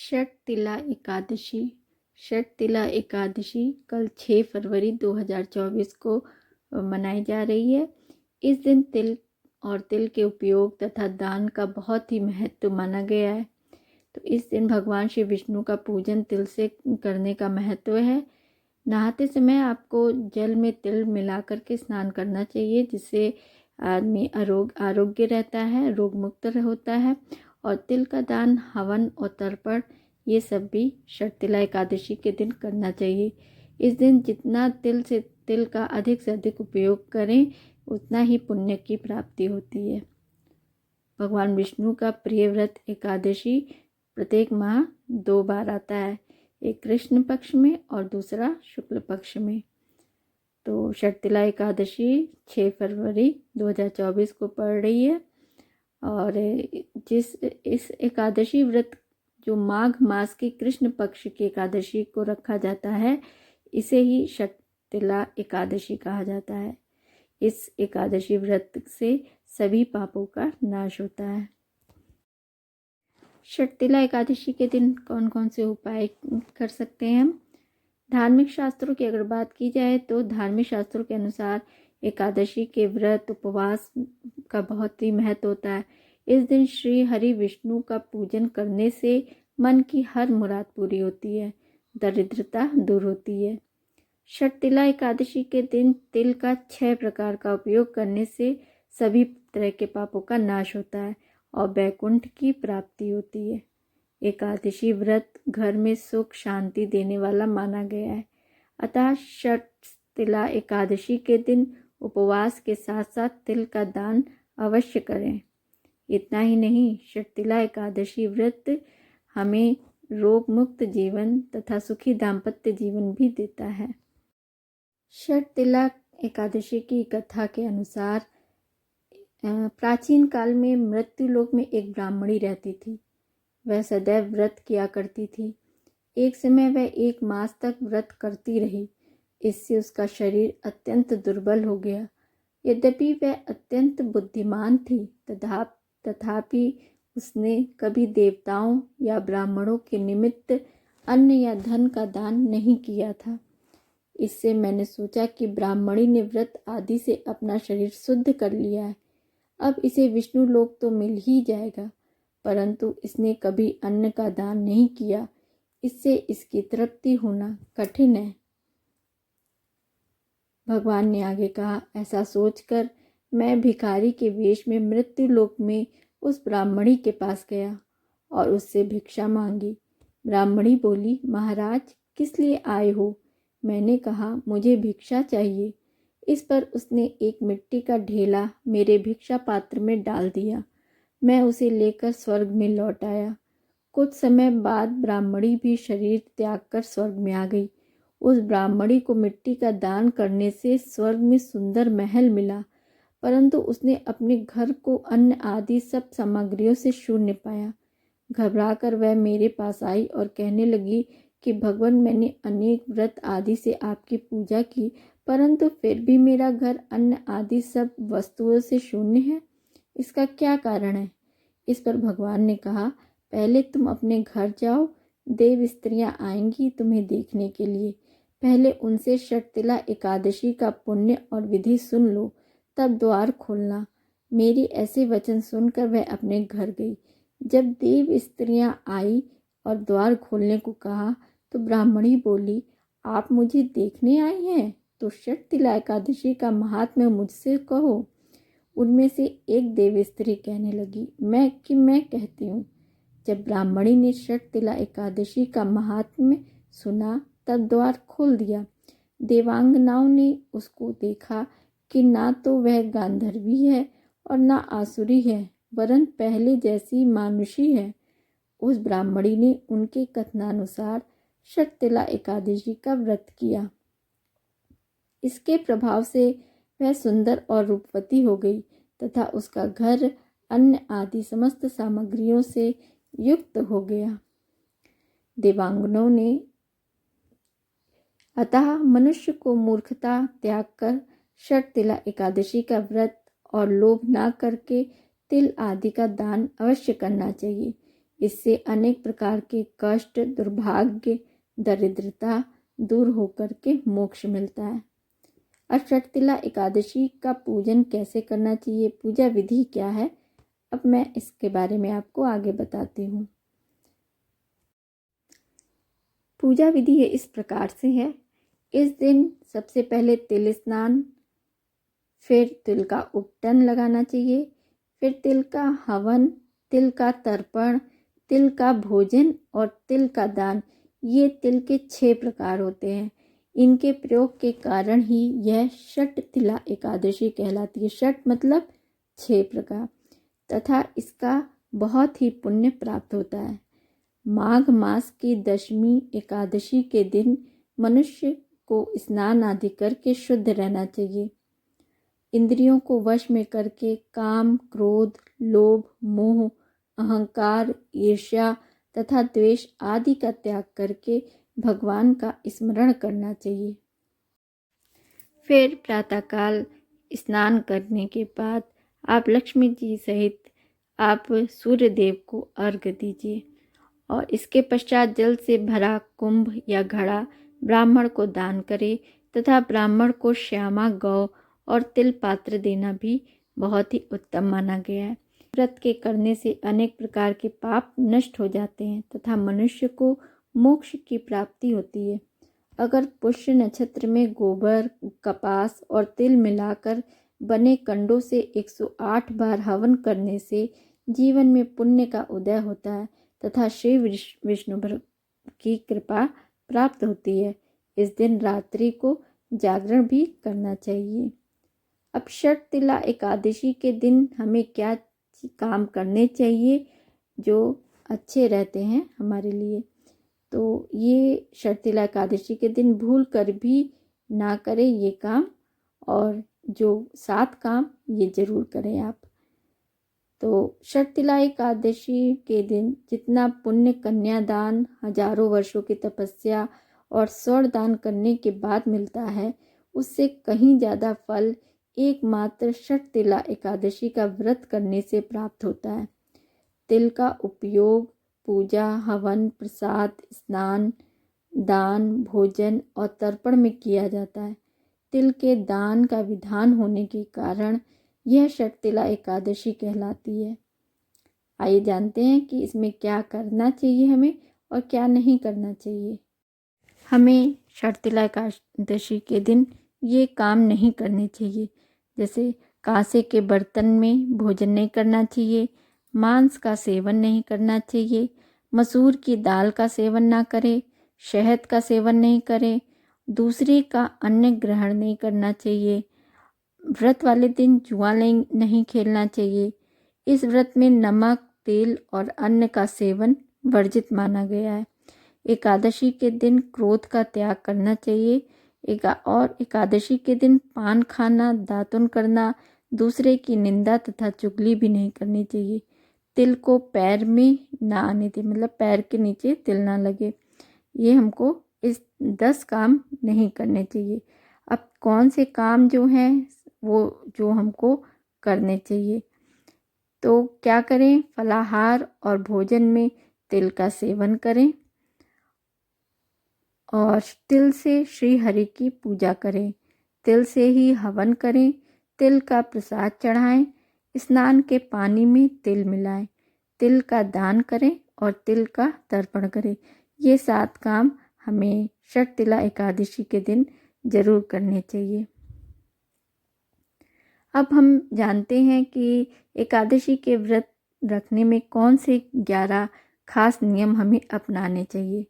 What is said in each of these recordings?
षटतिला एकादशी। षटतिला एकादशी कल 6 फरवरी 2024 को मनाई जा रही है। इस दिन तिल और तिल के उपयोग तथा दान का बहुत ही महत्व माना गया है। तो इस दिन भगवान श्री विष्णु का पूजन तिल से करने का महत्व है। नहाते समय आपको जल में तिल मिलाकर के स्नान करना चाहिए, जिससे आदमी आरोग्य रहता है, रोग मुक्त होता है। और तिल का दान, हवन और तर्पण ये सब भी षटतिला एकादशी के दिन करना चाहिए। इस दिन जितना तिल का अधिक से अधिक उपयोग करें, उतना ही पुण्य की प्राप्ति होती है। भगवान विष्णु का प्रिय व्रत एकादशी प्रत्येक माह 2 बार आता है, एक कृष्ण पक्ष में और दूसरा शुक्ल पक्ष में। तो षटतिला एकादशी 6 फरवरी 2024 को पड़ रही है। और इस एकादशी व्रत जो माघ मास की कृष्ण पक्ष की एकादशी को रखा जाता है, इसे ही षटतिला एकादशी कहा जाता है। इस एकादशी व्रत से सभी पापों का नाश होता है। षटतिला एकादशी के दिन कौन कौन से उपाय कर सकते हैं हम? धार्मिक शास्त्रों की अगर बात की जाए तो धार्मिक शास्त्रों के अनुसार एकादशी के व्रत उपवास का बहुत ही महत्व होता है। इस दिन श्री हरि विष्णु का पूजन करने से मन की हर मुराद पूरी होती है, दरिद्रता दूर होती है। षटतिला एकादशी के दिन तिल का 6 प्रकार का उपयोग करने से सभी तरह के पापों का नाश होता है और वैकुंठ की प्राप्ति होती है। एकादशी व्रत घर में सुख शांति देने वाला माना गया है। अतः षटतिला एकादशी के दिन उपवास के साथ साथ तिल का दान अवश्य करें। इतना ही नहीं, षटतिला एकादशी व्रत हमें रोग मुक्त जीवन तथा सुखी दाम्पत्य जीवन भी देता है। षटतिला एकादशी की कथा के अनुसार प्राचीन काल में मृत्युलोक में एक ब्राह्मणी रहती थी। वह सदैव व्रत किया करती थी। एक समय वह 1 मास तक व्रत करती रही। इससे उसका शरीर अत्यंत दुर्बल हो गया। यद्यपि वह अत्यंत बुद्धिमान थी, तथापि उसने कभी देवताओं या ब्राह्मणों के निमित्त अन्न या धन का दान नहीं किया था। इससे मैंने सोचा कि ब्राह्मणी ने व्रत आदि से अपना शरीर शुद्ध कर लिया है, अब इसे विष्णु लोक तो मिल ही जाएगा, परंतु इसने कभी अन्न का दान नहीं किया, इससे इसकी तृप्ति होना कठिन है। भगवान ने आगे कहा, ऐसा सोचकर मैं भिखारी के वेश में मृत्यु लोक में उस ब्राह्मणी के पास गया और उससे भिक्षा मांगी। ब्राह्मणी बोली, महाराज किस लिए आए हो? मैंने कहा, मुझे भिक्षा चाहिए। इस पर उसने एक मिट्टी का ढेला मेरे भिक्षा पात्र में डाल दिया। मैं उसे लेकर स्वर्ग में लौट आया। कुछ समय बाद ब्राह्मणी भी शरीर त्याग कर स्वर्ग में आ गई। उस ब्राह्मणी को मिट्टी का दान करने से स्वर्ग में सुंदर महल मिला, परंतु उसने अपने घर को अन्न आदि सब सामग्रियों से शून्य पाया। घबराकर वह मेरे पास आई और कहने लगी कि भगवान, मैंने अनेक व्रत आदि से आपकी पूजा की, परंतु फिर भी मेरा घर अन्न आदि सब वस्तुओं से शून्य है। इसका क्या कारण है? इस पर भगवान ने कहा, पहले तुम अपने घर जाओ, देव स्त्रियां आएंगी तुम्हें देखने के लिए। पहले उनसे षटतिला एकादशी का पुण्य और विधि सुन लो, तब द्वार खोलना। मेरी ऐसे वचन सुनकर वह अपने घर गई। जब देव स्त्रियां आई और द्वार खोलने को कहा तो ब्राह्मणी बोली, आप मुझे देखने आई हैं तो षटतिला एकादशी का महात्म्य मुझसे कहो। उनमें से एक देव स्त्री कहने लगी, मैं कहती हूँ। जब ब्राह्मणी ने षटतिला एकादशी का महात्म्य सुना तब द्वार खोल दिया। देवांगनाओं ने उसको देखा कि ना तो वह गांधर्वी है और ना आसुरी है, वरन पहले जैसी मानुषी है। उस ब्राह्मणी ने उनके कथनानुसार षटतिला एकादशी का व्रत किया। इसके प्रभाव से वह सुंदर और रूपवती हो गई तथा उसका घर अन्न आदि समस्त सामग्रियों से युक्त हो गया। देवांगनों ने अतः मनुष्य को मूर्खता त्याग कर षटतिला एकादशी का व्रत और लोभ न करके तिल आदि का दान अवश्य करना चाहिए। इससे अनेक प्रकार के कष्ट, दुर्भाग्य, दरिद्रता दूर होकर के मोक्ष मिलता है। अब षटतिला एकादशी का पूजन कैसे करना चाहिए, पूजा विधि क्या है, अब मैं इसके बारे में आपको आगे बताती हूँ। पूजा विधि इस प्रकार से है। इस दिन सबसे पहले तिल स्नान, फिर तिल का उपटन लगाना चाहिए, फिर तिल का हवन, तिल का तर्पण, तिल का भोजन और तिल का दान। ये तिल के 6 प्रकार होते हैं। इनके प्रयोग के कारण ही यह षटतिला एकादशी कहलाती है। षट मतलब 6 प्रकार, तथा इसका बहुत ही पुण्य प्राप्त होता है। माघ मास की दशमी एकादशी के दिन मनुष्य को स्नान आदि करके शुद्ध रहना चाहिए। इंद्रियों को वश में करके काम, क्रोध, लोभ, मोह, अहंकार, ईर्ष्या तथा द्वेष आदि का त्याग करके भगवान का स्मरण करना चाहिए। फिर प्रातःकाल स्नान करने के बाद आप लक्ष्मी जी सहित आप सूर्य देव को अर्घ्य दीजिए और इसके पश्चात जल से भरा कुंभ या घड़ा ब्राह्मण को दान करें तथा ब्राह्मण को श्यामा गौ और तिल पात्र देना भी बहुत ही उत्तम माना गया है। व्रत के करने से अनेक प्रकार के पाप नष्ट हो जाते हैं तथा मनुष्य को मोक्ष की प्राप्ति होती है। अगर पुष्य नक्षत्र में गोबर, कपास और तिल मिलाकर बने कंडों से 108 बार हवन करने से जीवन में पुण्य का उदय होता है तथा श्री विष्णु की कृपा प्राप्त होती है। इस दिन रात्रि को जागरण भी करना चाहिए। अब षटतिला एकादशी के दिन हमें क्या काम करने चाहिए जो अच्छे रहते हैं हमारे लिए, तो ये षटतिला एकादशी के दिन भूल कर भी ना करें ये काम, और जो 7 काम ये जरूर करें आप। तो षटतिला एकादशी के दिन जितना पुण्य कन्यादान, हजारों वर्षों की तपस्या और स्वर्ण दान करने के बाद मिलता है, उससे कहीं ज़्यादा फल एकमात्र षटतिला एकादशी का व्रत करने से प्राप्त होता है। तिल का उपयोग पूजा, हवन, प्रसाद, स्नान, दान, भोजन और तर्पण में किया जाता है। तिल के दान का विधान होने के कारण यह षटतिला एकादशी कहलाती है। आइए जानते हैं कि इसमें क्या करना चाहिए हमें और क्या नहीं करना चाहिए। हमें षटतिला एकादशी के दिन ये काम नहीं करने चाहिए, जैसे कांसे के बर्तन में भोजन नहीं करना चाहिए, मांस का सेवन नहीं करना चाहिए, मसूर की दाल का सेवन ना करें, शहद का सेवन नहीं करें, दूसरे का अन्न ग्रहण नहीं करना चाहिए। व्रत वाले दिन जुआ नहीं खेलना चाहिए। इस व्रत में नमक, तेल और अन्न का सेवन वर्जित माना गया है। एकादशी के दिन क्रोध का त्याग करना चाहिए और एकादशी के दिन पान खाना, दातुन करना, दूसरे की निंदा तथा चुगली भी नहीं करनी चाहिए। तिल को पैर में ना आने दें, मतलब पैर के नीचे तिल ना लगे। ये हमको इस 10 काम नहीं करने चाहिए। अब कौन से काम जो हैं वो जो हमको करने चाहिए, तो क्या करें? फलाहार और भोजन में तिल का सेवन करें और तिल से श्री हरि की पूजा करें, तिल से ही हवन करें, तिल का प्रसाद चढ़ाएं, स्नान के पानी में तिल मिलाएं, तिल का दान करें और तिल का तर्पण करें। ये 7 काम हमें षटतिला एकादशी के दिन जरूर करने चाहिए। अब हम जानते हैं कि एकादशी के व्रत रखने में कौन से 11 खास नियम हमें अपनाने चाहिए।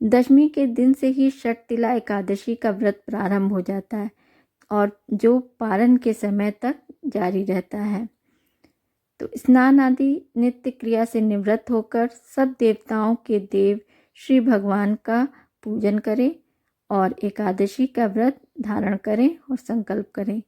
दशमी के दिन से ही षटतिला एकादशी का व्रत प्रारंभ हो जाता है और जो पारण के समय तक जारी रहता है। तो स्नान आदि नित्य क्रिया से निवृत्त होकर सब देवताओं के देव श्री भगवान का पूजन करें और एकादशी का व्रत धारण करें और संकल्प करें।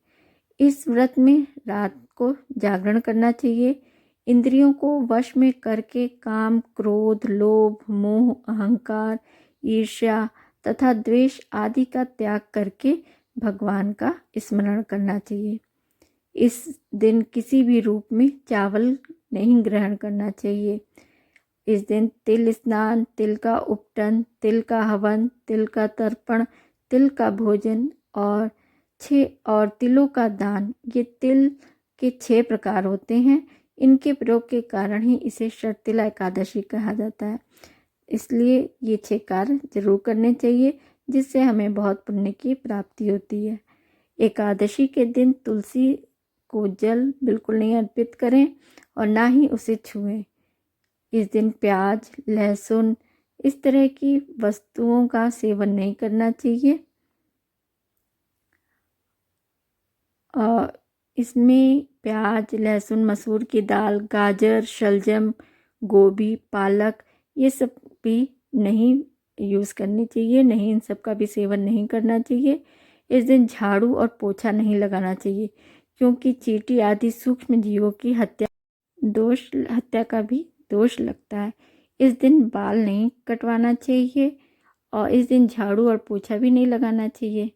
इस व्रत में रात को जागरण करना चाहिए। इंद्रियों को वश में करके काम, क्रोध, लोभ, मोह, अहंकार, ईर्ष्या तथा द्वेष आदि का त्याग करके भगवान का स्मरण करना चाहिए। इस दिन किसी भी रूप में चावल नहीं ग्रहण करना चाहिए इस दिन तिल स्नान, तिल का उपटन, तिल का हवन, तिल का तर्पण, तिल का भोजन और तिलों का दान, ये तिल के 6 प्रकार होते हैं। इनके प्रयोग के कारण ही इसे षटतिला एकादशी कहा जाता है। इसलिए ये 6 कार्य जरूर करने चाहिए, जिससे हमें बहुत पुण्य की प्राप्ति होती है। एकादशी के दिन तुलसी को जल बिल्कुल नहीं अर्पित करें और ना ही उसे छुएं। इस दिन प्याज, लहसुन, इस तरह की वस्तुओं का सेवन नहीं करना चाहिए। और इसमें प्याज, लहसुन, मसूर की दाल, गाजर, शलजम, गोभी, पालक, ये सब भी नहीं यूज़ करनी चाहिए, नहीं, इन सब का भी सेवन नहीं करना चाहिए। इस दिन झाड़ू और पोछा नहीं लगाना चाहिए, क्योंकि चींटी आदि सूक्ष्म जीवों की हत्या का भी दोष लगता है। इस दिन बाल नहीं कटवाना चाहिए और इस दिन झाड़ू और पोछा भी नहीं लगाना चाहिए।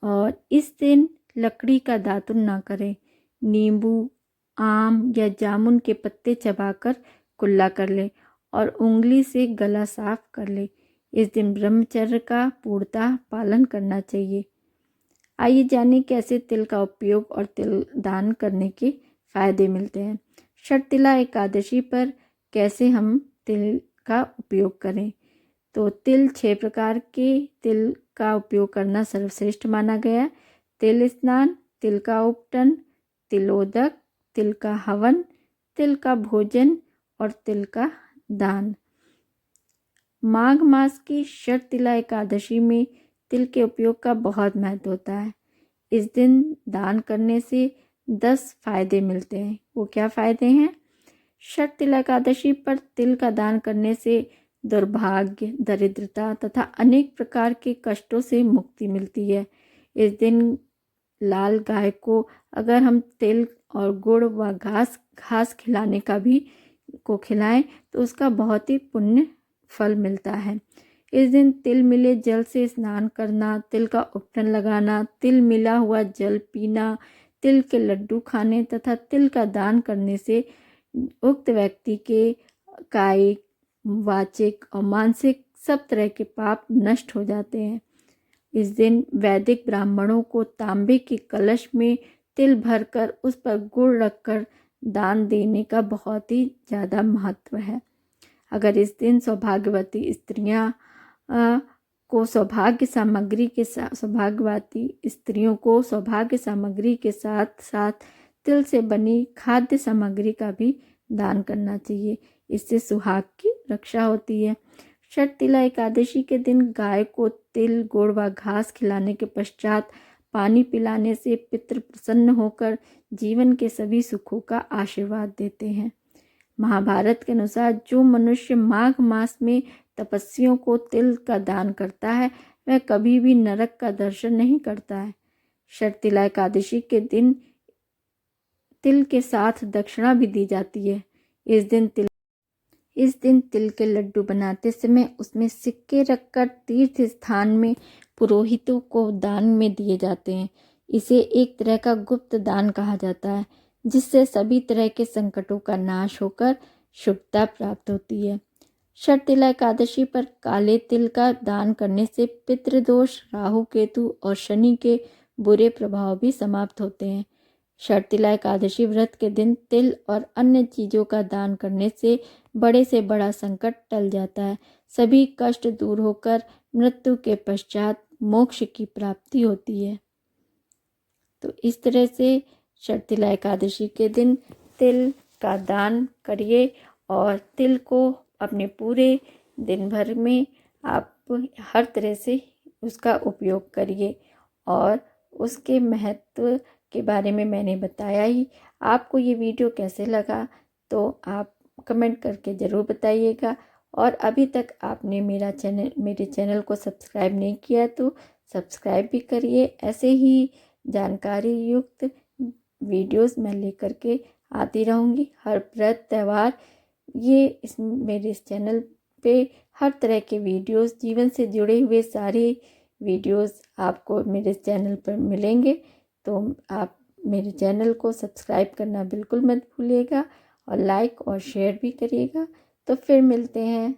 और इस दिन लकड़ी का दातुन ना करें। नींबू, आम या जामुन के पत्ते चबाकर कुल्ला कर ले और उंगली से गला साफ कर ले। इस दिन ब्रह्मचर्य का पूर्णतः पालन करना चाहिए। आइए जानें कैसे तिल का उपयोग और तिल दान करने के फायदे मिलते हैं। षटतिला एकादशी पर कैसे हम तिल का उपयोग करें। तो तिल 6 प्रकार के तिल का उपयोग करना सर्वश्रेष्ठ माना गया। तिल स्नान, तिल का उपटन, तिलोदक, तिल का हवन, तिल का भोजन और तिल का दान। माघ मास की षटतिला एकादशी में तिल के उपयोग का बहुत महत्व होता है। इस दिन दान करने से 10 फायदे मिलते हैं। वो क्या फायदे हैं? षटतिला एकादशी पर तिल का दान करने से दुर्भाग्य, दरिद्रता तथा अनेक प्रकार के कष्टों से मुक्ति मिलती है। इस दिन लाल गाय को अगर हम तिल और गुड़ व घास खिलाने का भी खिलाएं तो उसका बहुत ही पुण्य फल मिलता है। इस दिन तिल मिले जल से स्नान करना, तिल का उपटन लगाना, तिल मिला हुआ जल पीना, तिल के लड्डू खाने तथा तिल का दान करने से उक्त व्यक्ति के कायिक, वाचिक और मानसिक सब तरह के पाप नष्ट हो जाते हैं। इस दिन वैदिक ब्राह्मणों को तांबे के कलश में तिल भरकर उस पर गुड़ रखकर दान देने का बहुत ही ज़्यादा महत्व है। अगर इस दिन सौभाग्यवती स्त्रियों को सौभाग्य सामग्री के साथ साथ तिल से बनी खाद्य सामग्री का भी दान करना चाहिए। इससे सुहाग की रक्षा होती है। षटतिला एकादशी के दिन गाय को तिल, गुड़ व घास खिलाने के पश्चात पानी पिलाने से पितृ प्रसन्न होकर जीवन के सभी सुखों का आशीर्वाद देते हैं। महाभारत के अनुसार जो मनुष्य माघ मास में तपस्वियों को तिल का दान करता है वह कभी भी नरक का दर्शन नहीं करता है। षटतिला एकादशी के दिन तिल के साथ दक्षिणा भी दी जाती है। इस दिन तिल के लड्डू बनाते समय उसमें सिक्के रखकर तीर्थ स्थान में पुरोहितों को दान में दिए जाते हैं। इसे एक तरह का गुप्त दान कहा जाता है, जिससे सभी तरह के संकटों का नाश होकर शुभता प्राप्त होती है। षटतिला एकादशी पर काले तिल का दान करने से पितृदोष, राहु केतु और शनि के बुरे प्रभाव भी समाप्त होते हैं। षटतिला एकादशी व्रत के दिन तिल और अन्य चीज़ों का दान करने से बड़े से बड़ा संकट टल जाता है। सभी कष्ट दूर होकर मृत्यु के पश्चात मोक्ष की प्राप्ति होती है। तो इस तरह से षटतिला एकादशी के दिन तिल का दान करिए और तिल को अपने पूरे दिन भर में आप हर तरह से उसका उपयोग करिए। और उसके महत्व के बारे में मैंने बताया ही। आपको ये वीडियो कैसे लगा तो आप कमेंट करके ज़रूर बताइएगा। और अभी तक आपने मेरे चैनल को सब्सक्राइब नहीं किया तो सब्सक्राइब भी करिए। ऐसे ही जानकारी युक्त वीडियोस मैं लेकर के आती रहूँगी। हर व्रत, त्यौहार, मेरे इस चैनल पे हर तरह के वीडियोस, जीवन से जुड़े हुए सारे वीडियोस आपको मेरे चैनल पर मिलेंगे। तो आप मेरे चैनल को सब्सक्राइब करना बिल्कुल मत भूलिएगा और लाइक और शेयर भी करिएगा। तो फिर मिलते हैं।